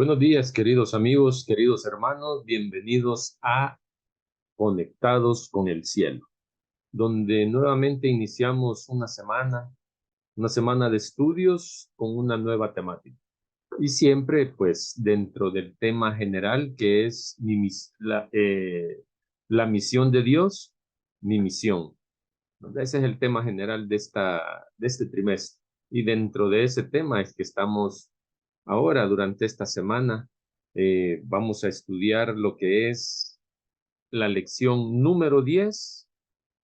Buenos días, queridos amigos, queridos hermanos, bienvenidos a Conectados con el Cielo, donde nuevamente iniciamos una semana de estudios con una nueva temática. Y siempre, pues, dentro del tema general que es la misión de Dios, mi misión. Ese es el tema general de este trimestre. Y dentro de ese tema es que estamos ahora, durante esta semana, vamos a estudiar lo que es la lección número 10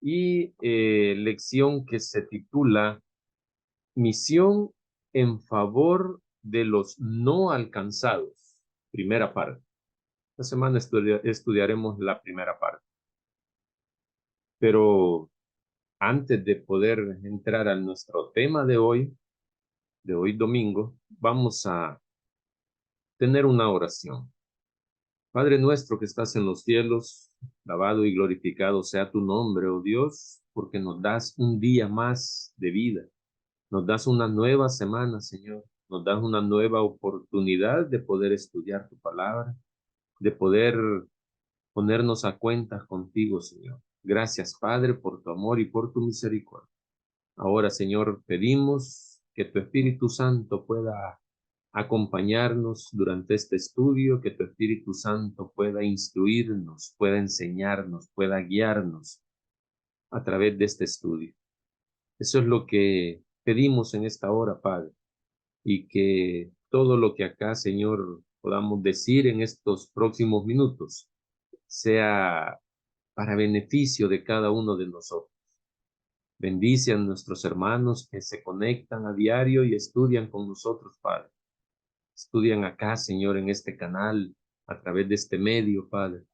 y lección que se titula Misión en favor de los no alcanzados. Primera parte. Esta semana estudiaremos la primera parte. Pero antes de poder entrar a nuestro tema de hoy domingo, vamos a tener una oración. Padre nuestro que estás en los cielos, alabado y glorificado sea tu nombre, oh Dios, porque nos das un día más de vida, nos das una nueva semana, Señor, nos das una nueva oportunidad de poder estudiar tu palabra, de poder ponernos a cuentas contigo, Señor. Gracias, Padre, por tu amor y por tu misericordia. Ahora, Señor, pedimos que tu Espíritu Santo pueda acompañarnos durante este estudio, que tu Espíritu Santo pueda instruirnos, pueda enseñarnos, pueda guiarnos a través de este estudio. Eso es lo que pedimos en esta hora, Padre, y que todo lo que acá, Señor, podamos decir en estos próximos minutos sea para beneficio de cada uno de nosotros. Bendice a nuestros hermanos que se conectan a diario y estudian con nosotros, Padre. Estudian acá, Señor, en este canal, a través de este medio, Padre.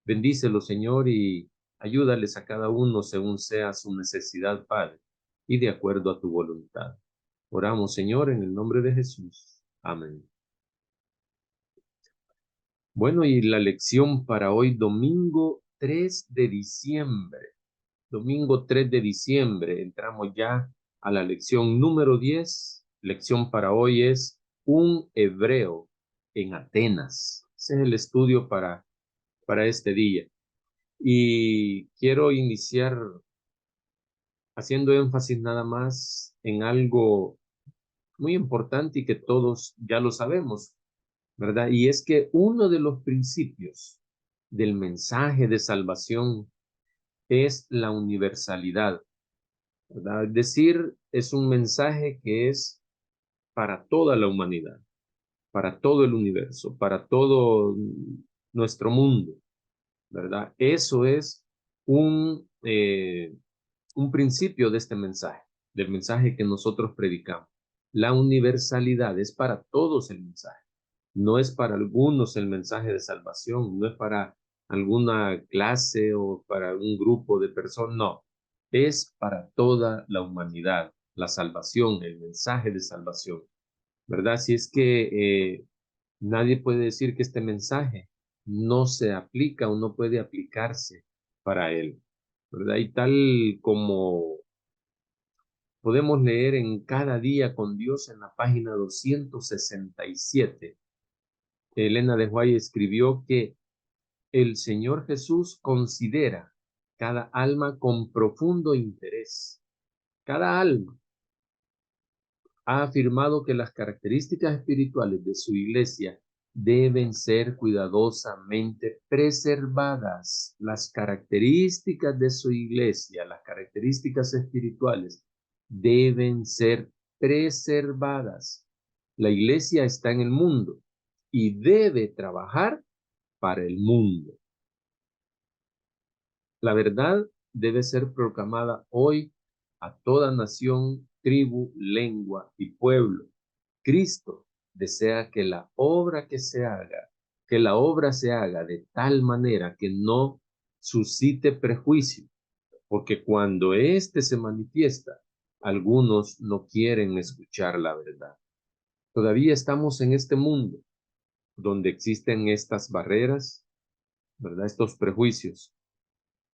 Bendícelo, Señor, y ayúdales a cada uno según sea su necesidad, Padre, y de acuerdo a tu voluntad. Oramos, Señor, en el nombre de Jesús. Amén. Bueno, y la lección para hoy, domingo 3 de diciembre. Domingo 3 de diciembre, entramos ya a la lección número 10. Lección para hoy es un hebreo en Atenas. Ese es el estudio para este día. Y quiero iniciar haciendo énfasis nada más en algo muy importante y que todos ya lo sabemos, ¿verdad? Y es que uno de los principios del mensaje de salvación es la universalidad, ¿verdad? Es decir, es un mensaje que es para toda la humanidad, para todo el universo, para todo nuestro mundo, ¿verdad? Eso es un, eh, un principio de este mensaje, del mensaje que nosotros predicamos. La universalidad es para todos el mensaje. No es para algunos el mensaje de salvación, no es para alguna clase o para un grupo de personas, no. Es para toda la humanidad, la salvación, el mensaje de salvación, ¿verdad? Si es que nadie puede decir que este mensaje no se aplica o no puede aplicarse para él, ¿verdad? Y tal como podemos leer en Cada día con Dios en la página 267, Elena de White escribió que el Señor Jesús considera cada alma con profundo interés. Cada alma ha afirmado que las características espirituales de su iglesia deben ser cuidadosamente preservadas. Las características de su iglesia, las características espirituales, deben ser preservadas. La iglesia está en el mundo y debe trabajar para el mundo. La verdad debe ser proclamada hoy a toda nación, tribu, lengua y pueblo. Cristo desea que la obra se haga de tal manera que no suscite prejuicio, porque cuando éste se manifiesta, algunos no quieren escuchar la verdad. Todavía estamos en este mundo donde existen estas barreras, ¿verdad? Estos prejuicios.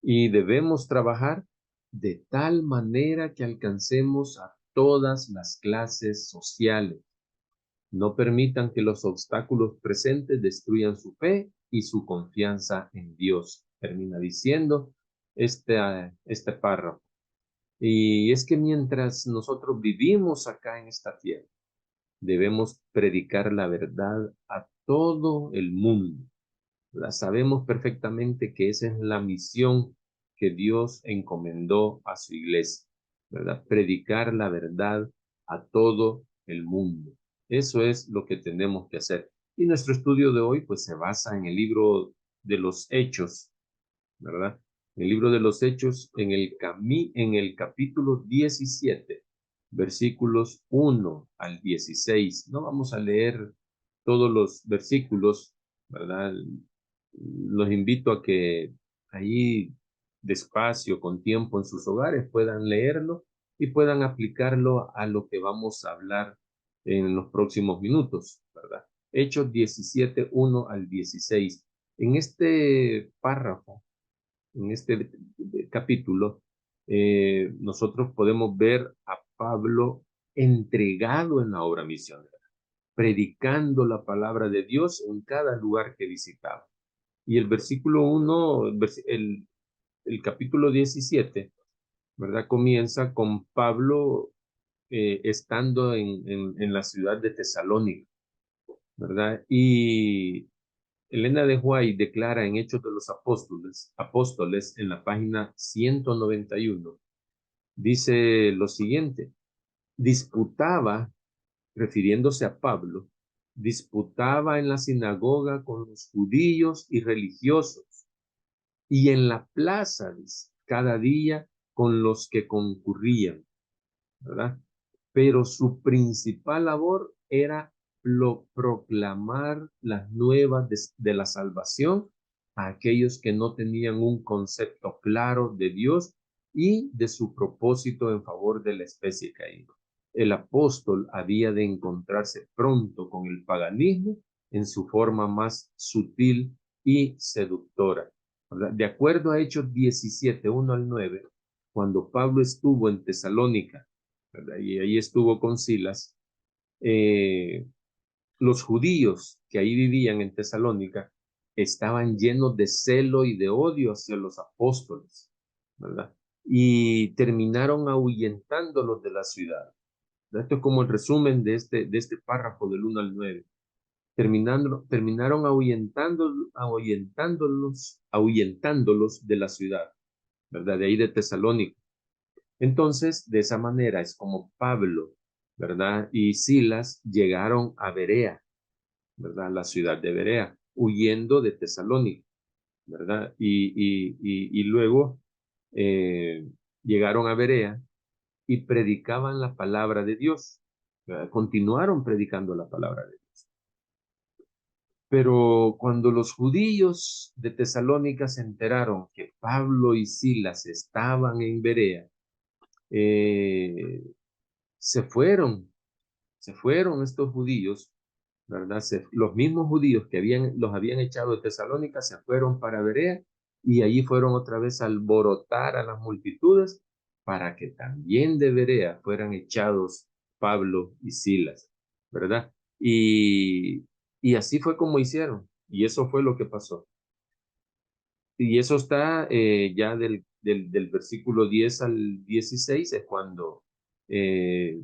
Y debemos trabajar de tal manera que alcancemos a todas las clases sociales, No permitan que los obstáculos presentes destruyan su fe y su confianza en Dios. Termina diciendo este párrafo. Y es que mientras nosotros vivimos acá en esta tierra, debemos predicar la verdad a todo el mundo. Sabemos perfectamente que esa es la misión que Dios encomendó a su iglesia, ¿verdad? Predicar la verdad a todo el mundo. Eso es lo que tenemos que hacer. Y nuestro estudio de hoy, pues, se basa en el libro de los Hechos, ¿verdad? El libro de los Hechos, en el capítulo 17, versículos 1 al 16. No vamos a leer todos los versículos, ¿verdad? Los invito a que ahí despacio, con tiempo en sus hogares, puedan leerlo y puedan aplicarlo a lo que vamos a hablar en los próximos minutos, ¿verdad? Hechos 17, 1 al 16. En este párrafo, en este capítulo, nosotros podemos ver a Pablo entregado en la obra misionera, predicando la palabra de Dios en cada lugar que visitaba. Y el versículo 1, el capítulo 17, ¿verdad? Comienza con Pablo estando en la ciudad de Tesalónica, ¿verdad? Y Elena de White declara en Hechos de los Apóstoles en la página 191, dice lo siguiente: disputaba, refiriéndose a Pablo, disputaba en la sinagoga con los judíos y religiosos y en la plaza cada día con los que concurrían, ¿verdad? Pero su principal labor era proclamar las nuevas de la salvación a aquellos que no tenían un concepto claro de Dios y de su propósito en favor de la especie caída. El apóstol había de encontrarse pronto con el paganismo en su forma más sutil y seductora, ¿verdad? De acuerdo a Hechos 17, 1 al 9, cuando Pablo estuvo en Tesalónica, ¿verdad? Y ahí estuvo con Silas, los judíos que ahí vivían en Tesalónica estaban llenos de celo y de odio hacia los apóstoles, ¿verdad? Y terminaron ahuyentándolos de la ciudad. Esto es como el resumen de este párrafo del 1 al 9. Terminaron ahuyentándolos de la ciudad, ¿verdad? De ahí de Tesalónica. Entonces, de esa manera es como Pablo, ¿verdad? Y Silas llegaron a Berea, ¿verdad? La ciudad de Berea, huyendo de Tesalónica, ¿verdad? Y luego eh, llegaron a Berea y predicaban la palabra de Dios, ¿verdad? Continuaron predicando la palabra de Dios. Pero cuando los judíos de Tesalónica se enteraron que Pablo y Silas estaban en Berea, eh, se fueron, se fueron estos judíos, ¿verdad? Los mismos judíos que los habían echado de Tesalónica se fueron para Berea y allí fueron otra vez a alborotar a las multitudes para que también de Berea fueran echados Pablo y Silas, ¿verdad? Y así fue como hicieron, y eso fue lo que pasó. Y eso está ya del versículo 10 al 16, es cuando eh,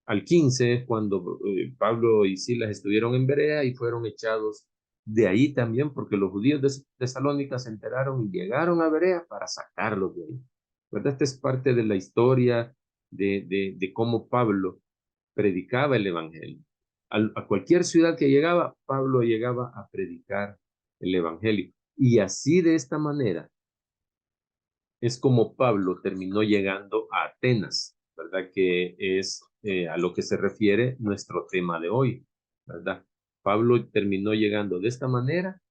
al 15 es cuando Pablo y Silas estuvieron en Berea y fueron echados de ahí también, porque los judíos de Tesalónica se enteraron y llegaron a Berea para sacarlos de ahí. ¿Verdad? Esta es parte de la historia de cómo Pablo predicaba el evangelio. A cualquier ciudad que llegaba, Pablo llegaba a predicar el evangelio. Y así de esta manera es como Pablo terminó llegando a Atenas, ¿verdad? Que es a lo que se refiere nuestro tema de hoy, ¿verdad? Pablo terminó llegando de esta manera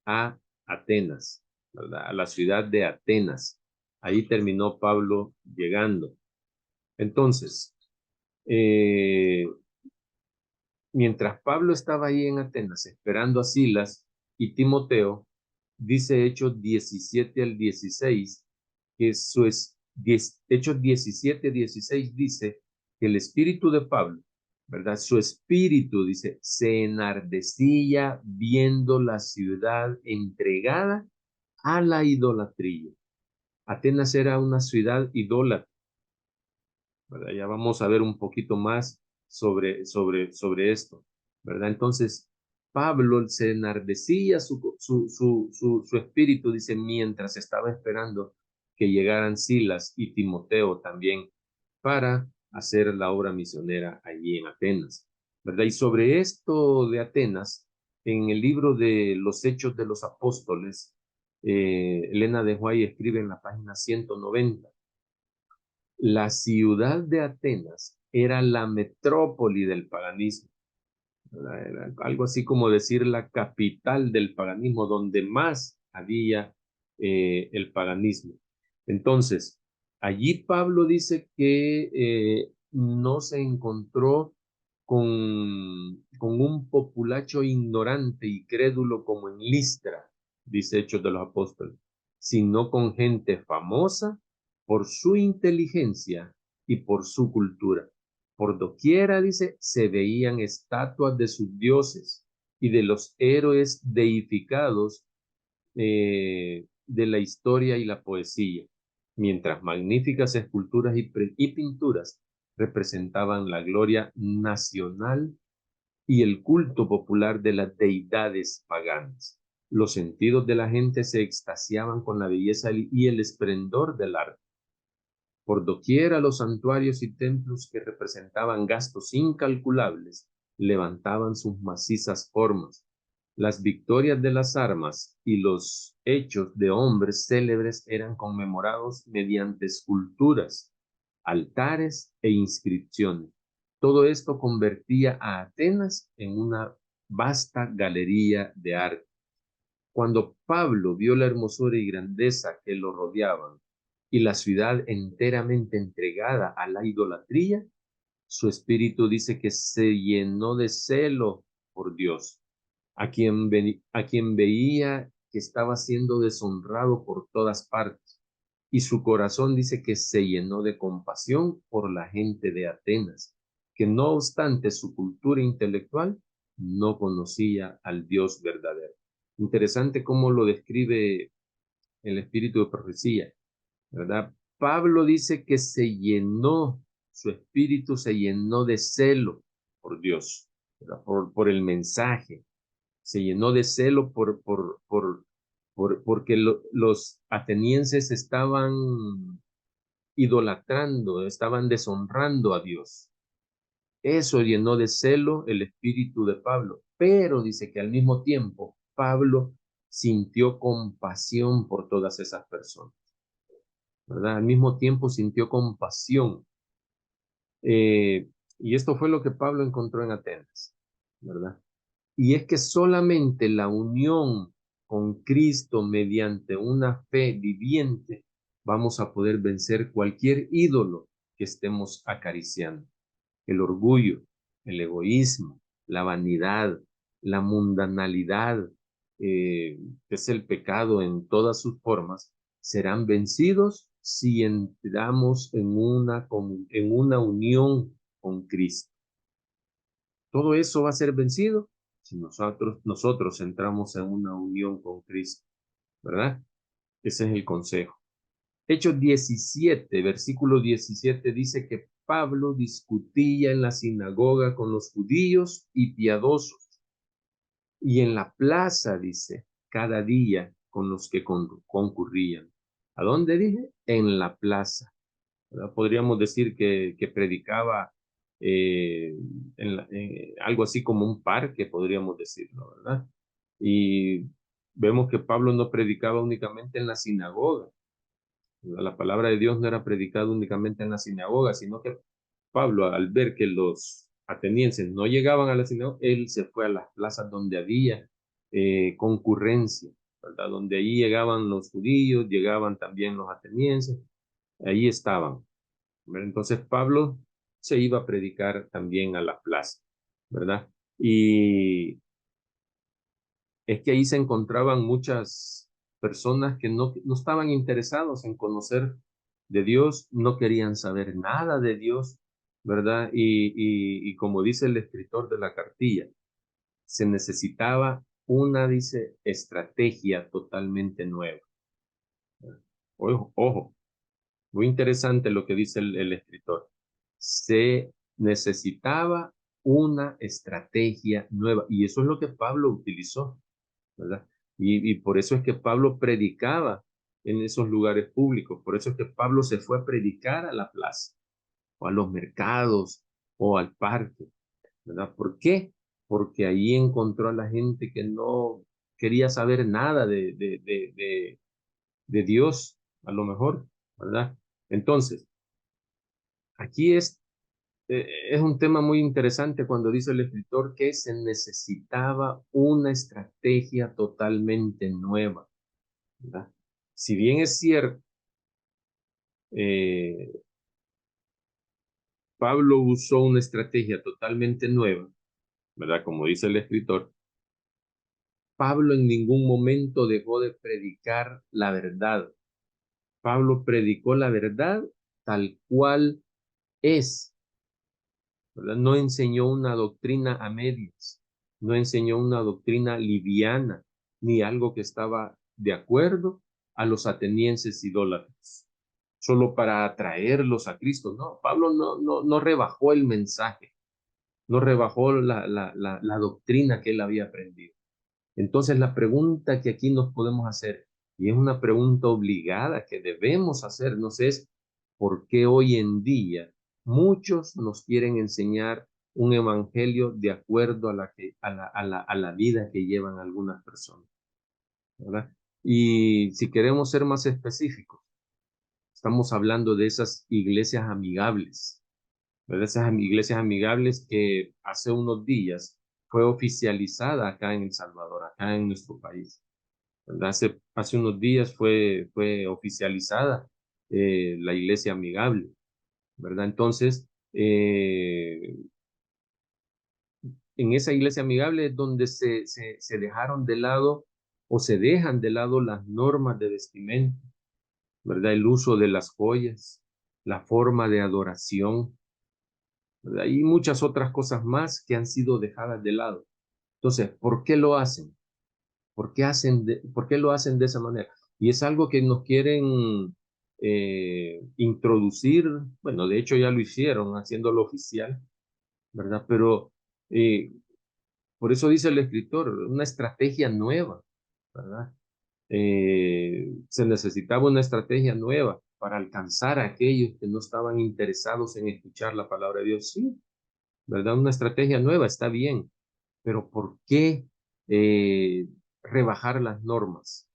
a Atenas, ¿verdad? A la ciudad de Atenas. Ahí terminó Pablo llegando. Entonces, eh, mientras Pablo estaba ahí en Atenas esperando a Silas y Timoteo, dice Hechos 17 al 16, que Hechos 17, 16 dice que el espíritu de Pablo ¿verdad? Su espíritu, dice, se enardecía viendo la ciudad entregada a la idolatría. Atenas era una ciudad idólatra, ¿verdad? Ya vamos a ver un poquito más sobre esto, ¿verdad? Entonces, Pablo se enardecía su espíritu, dice, mientras estaba esperando que llegaran Silas y Timoteo también para hacer la obra misionera allí en Atenas, ¿verdad? Y sobre esto de Atenas, en el libro de los Hechos de los Apóstoles, Elena de White escribe en la página 190. La ciudad de Atenas era la metrópoli del paganismo. Era algo así como decir la capital del paganismo, donde más había el paganismo. Entonces, allí Pablo dice que no se encontró con un populacho ignorante y crédulo como en Listra, dice Hechos de los Apóstoles, sino con gente famosa por su inteligencia y por su cultura. Por doquiera, dice, se veían estatuas de sus dioses y de los héroes deificados de la historia y la poesía, mientras magníficas esculturas y pinturas representaban la gloria nacional y el culto popular de las deidades paganas. Los sentidos de la gente se extasiaban con la belleza y el esplendor del arte. Por doquiera los santuarios y templos que representaban gastos incalculables levantaban sus macizas formas. Las victorias de las armas y los hechos de hombres célebres eran conmemorados mediante esculturas, altares e inscripciones. Todo esto convertía a Atenas en una vasta galería de arte. Cuando Pablo vio la hermosura y grandeza que lo rodeaban y la ciudad enteramente entregada a la idolatría, su espíritu dice que se llenó de celo por Dios, a quien veía que estaba siendo deshonrado por todas partes. Y su corazón dice que se llenó de compasión por la gente de Atenas, que no obstante su cultura intelectual, no conocía al Dios verdadero. Interesante cómo lo describe el espíritu de profecía, ¿verdad? Pablo dice que se llenó, su espíritu se llenó de celo por Dios, ¿verdad? Por el mensaje, se llenó de celo porque los atenienses estaban idolatrando, estaban deshonrando a Dios. Eso llenó de celo el espíritu de Pablo, pero dice que al mismo tiempo Pablo sintió compasión por todas esas personas, ¿verdad? Al mismo tiempo sintió compasión. Eh, y esto fue lo que Pablo encontró en Atenas, ¿verdad? Y es que solamente la unión con Cristo mediante una fe viviente vamos a poder vencer cualquier ídolo que estemos acariciando. El orgullo, el egoísmo, la vanidad, la mundanalidad, que es el pecado en todas sus formas, serán vencidos si entramos en una unión con Cristo. Todo eso va a ser vencido si nosotros entramos en una unión con Cristo, ¿verdad? Ese es el consejo. Hechos 17, versículo 17 dice que Pablo discutía en la sinagoga con los judíos y piadosos, y en la plaza, dice, cada día con los que concurrían. ¿A dónde dije? En la plaza, ¿verdad? Podríamos decir que predicaba algo así como un parque, podríamos decirlo, ¿verdad? Y vemos que Pablo no predicaba únicamente en la sinagoga. La palabra de Dios no era predicada únicamente en la sinagoga, sino que Pablo, al ver que los atenienses no llegaban a la sinagoga, él se fue a las plazas donde había concurrencia, ¿verdad? Donde ahí llegaban los judíos, llegaban también los atenienses, ahí estaban, ¿verdad? Entonces Pablo se iba a predicar también a la plaza, ¿verdad? Y es que ahí se encontraban muchas personas que no estaban interesados en conocer de Dios, no querían saber nada de Dios, ¿verdad? Y como dice el escritor de la cartilla, se necesitaba una, dice, estrategia totalmente nueva. Ojo, ojo, muy interesante lo que dice el escritor. Se necesitaba una estrategia nueva y eso es lo que Pablo utilizó, ¿verdad? Y por eso es que Pablo predicaba en esos lugares públicos, por eso es que Pablo se fue a predicar a la plaza o a los mercados o al parque, ¿verdad? ¿Por qué? Porque ahí encontró a la gente que no quería saber nada de Dios, a lo mejor, ¿verdad? Entonces, aquí es un tema muy interesante cuando dice el escritor que se necesitaba una estrategia totalmente nueva, ¿verdad? Si bien es cierto, eh, Pablo usó una estrategia totalmente nueva, ¿verdad? Como dice el escritor, Pablo en ningún momento dejó de predicar la verdad. Pablo predicó la verdad tal cual es, ¿verdad? No enseñó una doctrina a medias, no enseñó una doctrina liviana, ni algo que estaba de acuerdo a los atenienses idólatras, solo para atraerlos a Cristo. No, Pablo no rebajó el mensaje, no rebajó la doctrina que él había aprendido. Entonces la pregunta que aquí nos podemos hacer, y es una pregunta obligada que debemos hacernos, es ¿por qué hoy en día muchos nos quieren enseñar un evangelio de acuerdo a la vida que llevan algunas personas? ¿Verdad? Y si queremos ser más específicos, estamos hablando de esas iglesias amigables, ¿verdad? Esas iglesias amigables que hace unos días fue oficializada acá en El Salvador, acá en nuestro país. ¿Verdad? Hace unos días fue oficializada la iglesia amigable, ¿verdad? Entonces, en esa iglesia amigable es donde se dejaron de lado o se dejan de lado las normas de vestimenta, ¿verdad? El uso de las joyas, la forma de adoración, ¿verdad? Y muchas otras cosas más que han sido dejadas de lado. Entonces, ¿por qué lo hacen? ¿Por qué lo hacen de esa manera? Y es algo que nos quieren introducir, bueno, de hecho ya lo hicieron haciéndolo oficial, ¿verdad? Pero eh, por eso dice el escritor, una estrategia nueva, ¿verdad? Se necesitaba una estrategia nueva para alcanzar a aquellos que no estaban interesados en escuchar la palabra de Dios. Sí, ¿verdad? Una estrategia nueva está bien, pero ¿por qué rebajar las normas?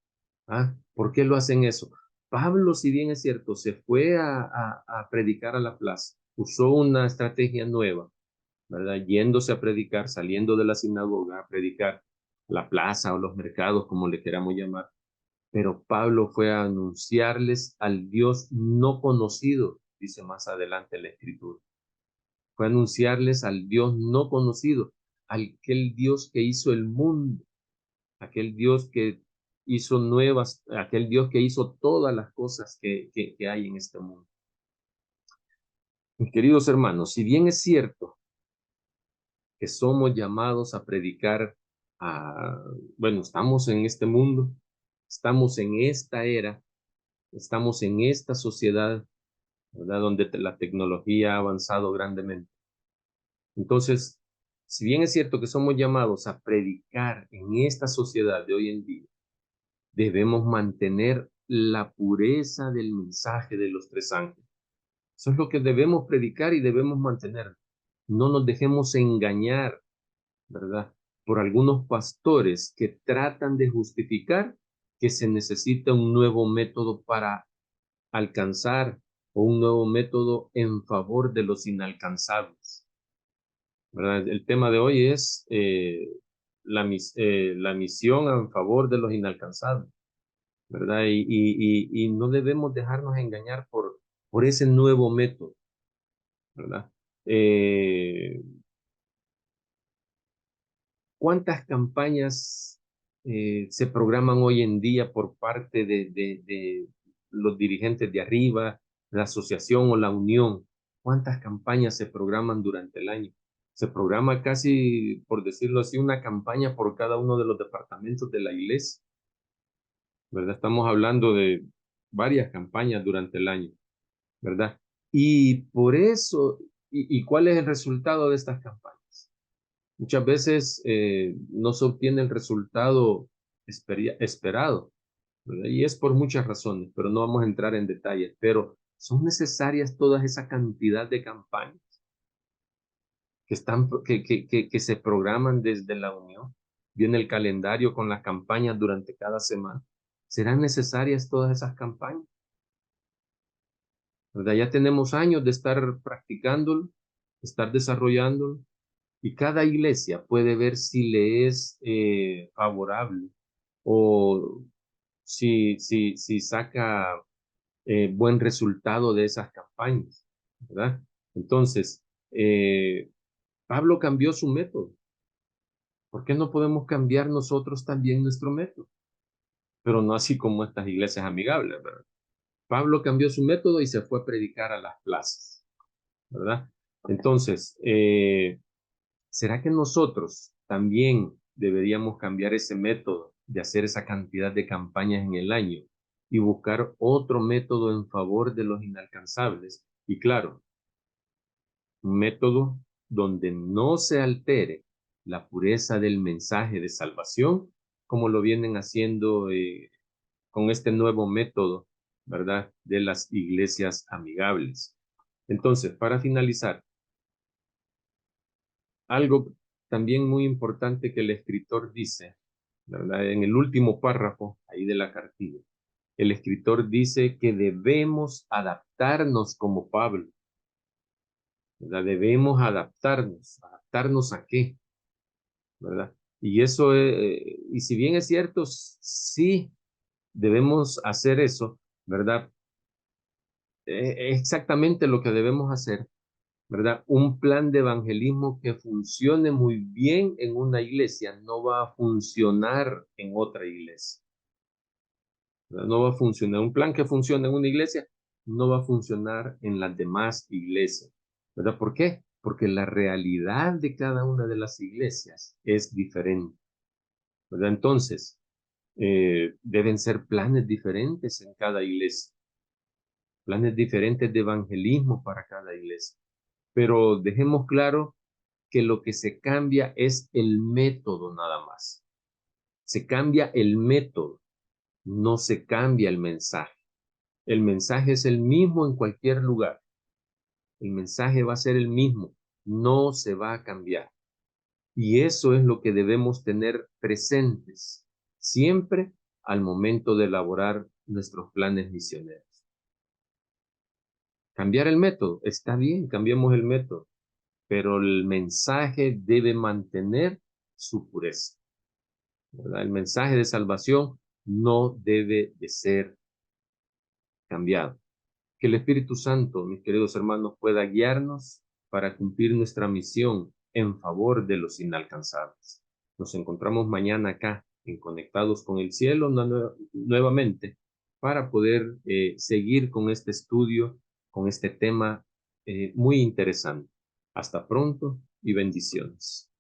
¿Ah? ¿Por qué lo hacen eso? Pablo, si bien es cierto, se fue a predicar a la plaza, usó una estrategia nueva, ¿verdad? Yéndose a predicar, saliendo de la sinagoga a predicar la plaza o los mercados, como le queramos llamar. Pero Pablo fue a anunciarles al Dios no conocido, dice más adelante la escritura. Fue a anunciarles al Dios no conocido, aquel Dios que hizo el mundo, aquel Dios que hizo nuevas, aquel Dios que hizo todas las cosas que hay en este mundo. Mis queridos hermanos, si bien es cierto que somos llamados a predicar, a, bueno, estamos en este mundo, estamos en esta era, estamos en esta sociedad, ¿verdad? Donde la tecnología ha avanzado grandemente. Entonces, si bien es cierto que somos llamados a predicar en esta sociedad de hoy en día, debemos mantener la pureza del mensaje de los tres ángeles. Eso es lo que debemos predicar y debemos mantener. No nos dejemos engañar, ¿verdad? Por algunos pastores que tratan de justificar que se necesita un nuevo método para alcanzar o un nuevo método en favor de los inalcanzables, ¿verdad? El tema de hoy es la misión en favor de los inalcanzables, ¿verdad? Y no debemos dejarnos engañar por ese nuevo método, ¿verdad? Eh, ¿Cuántas campañas se programan hoy en día por parte de los dirigentes de arriba, la asociación o la unión? ¿Cuántas campañas se programan durante el año? Se programa casi, por decirlo así, una campaña por cada uno de los departamentos de la iglesia, ¿verdad? Estamos hablando de varias campañas durante el año, ¿verdad? Y por eso, ¿y cuál es el resultado de estas campañas? Muchas veces no se obtiene el resultado esperado, ¿verdad? Y es por muchas razones, pero no vamos a entrar en detalles, pero son necesarias toda esa cantidad de campañas que se programan desde la unión. Viene el calendario con las campañas durante cada semana. ¿Serán necesarias todas esas campañas? ¿Verdad? Ya tenemos años de estar practicándolo, estar desarrollándolo, y cada iglesia puede ver si le es favorable o si saca buen resultado de esas campañas, ¿verdad? Entonces, Pablo cambió su método. ¿Por qué no podemos cambiar nosotros también nuestro método? Pero no así como estas iglesias amigables, ¿verdad? Pablo cambió su método y se fue a predicar a las plazas, ¿verdad? Entonces, ¿será que nosotros también deberíamos cambiar ese método de hacer esa cantidad de campañas en el año y buscar otro método en favor de los inalcanzables? Y claro, un método donde no se altere la pureza del mensaje de salvación, como lo vienen haciendo con este nuevo método, ¿verdad? De las iglesias amigables. Entonces, para finalizar, algo también muy importante que el escritor dice, ¿verdad? En el último párrafo ahí de la cartilla, el escritor dice que debemos adaptarnos como Pablo, ¿verdad? Debemos adaptarnos. ¿Adaptarnos a qué? ¿Verdad? Y eso, y si bien es cierto, sí debemos hacer eso, ¿verdad? Es exactamente lo que debemos hacer, ¿verdad? Un plan de evangelismo que funcione muy bien en una iglesia no va a funcionar en otra iglesia, ¿verdad? No va a funcionar. Un plan que funcione en una iglesia no va a funcionar en las demás iglesias, ¿verdad? ¿Por qué? Porque la realidad de cada una de las iglesias es diferente, ¿verdad? Entonces, deben ser planes diferentes en cada iglesia, planes diferentes de evangelismo para cada iglesia. Pero dejemos claro que lo que se cambia es el método nada más. Se cambia el método, no se cambia el mensaje. El mensaje es el mismo en cualquier lugar. El mensaje va a ser el mismo, no se va a cambiar. Y eso es lo que debemos tener presentes siempre al momento de elaborar nuestros planes misioneros. Cambiar el método, está bien, cambiemos el método, pero el mensaje debe mantener su pureza, ¿verdad? El mensaje de salvación no debe de ser cambiado. Que el Espíritu Santo, mis queridos hermanos, pueda guiarnos para cumplir nuestra misión en favor de los inalcanzables. Nos encontramos mañana acá en Conectados con el Cielo nuevamente para poder seguir con este estudio, con este tema muy interesante. Hasta pronto y bendiciones.